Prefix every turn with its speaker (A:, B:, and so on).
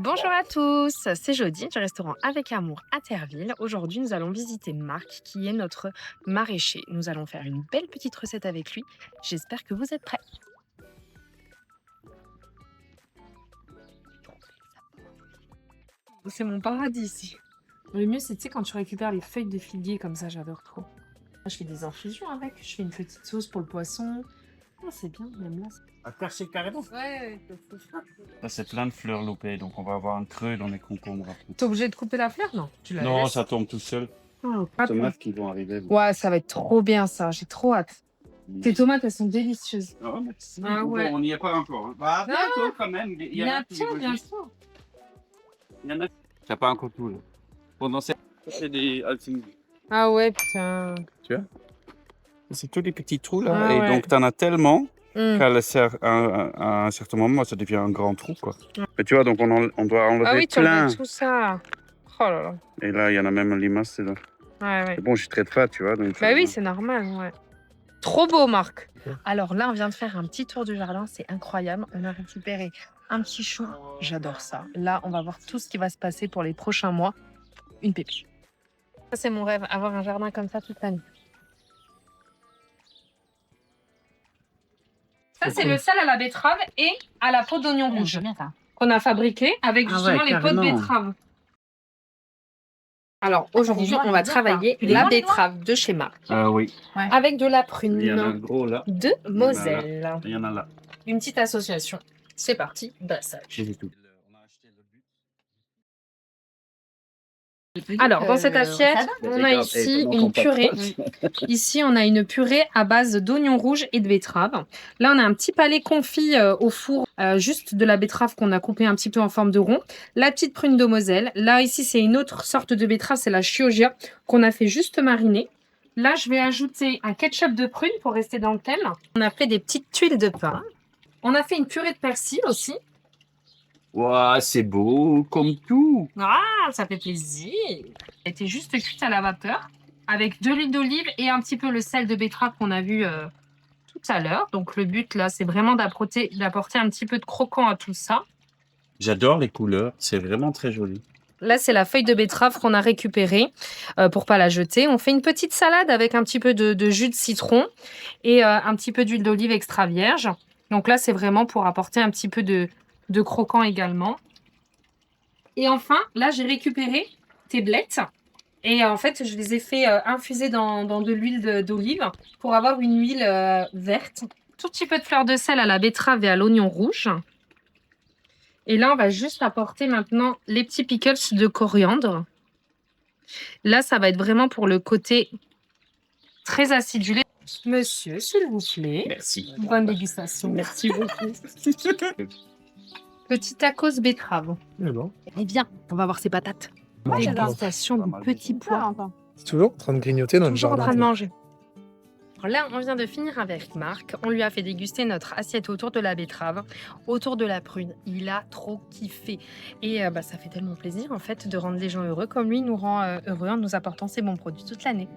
A: Bonjour à tous, c'est Jody du restaurant Avec Amour à Terreville. Aujourd'hui, nous allons visiter Marc qui est notre maraîcher. Nous allons faire une belle petite recette avec lui. J'espère que vous êtes prêts. C'est mon paradis ici. Le mieux, c'est tu sais, quand tu récupères les feuilles de figuier comme ça, j'adore trop. Je fais des infusions avec, je fais une petite sauce pour le poisson. Ah, c'est bien, même là.
B: À percer carrément.
A: Ouais.
B: Là, c'est plein de fleurs loupées, donc on va avoir un creux dans les concombres après.
A: T'es obligé de couper la fleur? Non, tu la
B: Non,
A: laisses.
B: ça tombe tout seul.
A: Ah,
B: Les tomates qui vont arriver.
A: ouais, ça va être trop bien ça, j'ai trop hâte. Tes tomates, elles sont délicieuses.
B: Ah, merci.
A: Ah ouais.
B: Bon, on n'y est pas encore. Hein. Bah, bientôt quand même. Il y en a qui
A: bien
B: veulent-
A: sûr.
B: Il y en a. T'as pas encore tout là. Pendant ces. C'est des alcines.
A: Ah ouais, putain.
B: Tu vois? C'est tous les petits trous là.
A: Ah
B: et
A: ouais.
B: donc, t'en as tellement
A: Mm.
B: qu'à à un certain moment, ça devient un grand trou quoi. Mais tu vois, donc on doit enlever
A: Ah oui, tu
B: plein.
A: enlèves tout ça. Oh là là.
B: Et là, il y en a même un limace, c'est là.
A: Ouais, ouais.
B: Mais bon, je suis très fat, tu vois. Donc,
A: Bah oui, c'est normal, ouais. Trop beau, Marc. Alors là, on vient de faire un petit tour du jardin, c'est incroyable. On a récupéré un petit chou, j'adore ça. Là, on va voir tout ce qui va se passer pour les prochains mois. Une pépite. Ça, c'est mon rêve, avoir un jardin comme ça toute l'année. Ça, c'est le sel à la betterave et à la peau d'oignon rouge qu'on a fabriqué avec
B: Ah
A: justement
B: ouais,
A: les peaux de
B: carrément.
A: betterave. Alors aujourd'hui, on va travailler la betterave de chez Marc
B: Oui.
A: avec de la
B: Il y en a un
A: prune
B: gros là.
A: de Moselle.
B: Il y en a là.
A: Une petite association. C'est parti, brassage.
B: J'ai tout.
A: Alors, dans cette assiette, on a ici une purée. Ici, on a une purée à base d'oignons rouges et de betterave. Là, on a un petit palais confit au four, juste de la betterave qu'on a coupé un petit peu en forme de rond. La petite prune de Moselle. Là, ici, c'est une autre sorte de betterave, c'est la chioggia qu'on a fait juste mariner. Là, je vais ajouter un ketchup de prune pour rester dans le thème. On a fait des petites tuiles de pain. On a fait une purée de persil aussi.
B: Ouah, c'est beau, comme tout.
A: Ah, ça fait plaisir. Elle était juste cuite à la vapeur avec de l'huile d'olive et un petit peu le sel de betterave qu'on a vu tout à l'heure. Donc le but là, c'est vraiment d'apporter un petit peu de croquant à tout ça.
B: J'adore les couleurs, c'est vraiment très joli.
A: Là, c'est la feuille de betterave qu'on a récupérée pour pas la jeter. On fait une petite salade avec un petit peu de jus de citron et un petit peu d'huile d'olive extra vierge. Donc là, c'est vraiment pour apporter un petit peu de croquant également. Et enfin, là, j'ai récupéré tes blettes. Et en fait, je les ai fait infuser dans de l'huile d'olive pour avoir une huile verte. Tout petit peu de fleur de sel à la betterave et à l'oignon rouge. Et là, on va juste apporter maintenant les petits pickles de coriandre. Là, ça va être vraiment pour le côté très acidulé. Monsieur, s'il vous plaît.
B: Merci.
A: Bonne dégustation.
B: Merci beaucoup.
A: Petit tacos betterave.
C: Mais bon,
A: Eh bien, on va voir ces patates. Dégustation
B: Pas
A: du
B: mal.
A: petit pois.
C: c'est toujours en train de grignoter dans le
A: Toujours en
C: jardin.
A: train de manger. Alors là, on vient de finir avec Marc. On lui a fait déguster notre assiette autour de la betterave, autour de la prune. Il a trop kiffé. Et ça fait tellement plaisir en fait de rendre les gens heureux comme lui nous rend heureux en nous apportant ses bons produits toute l'année.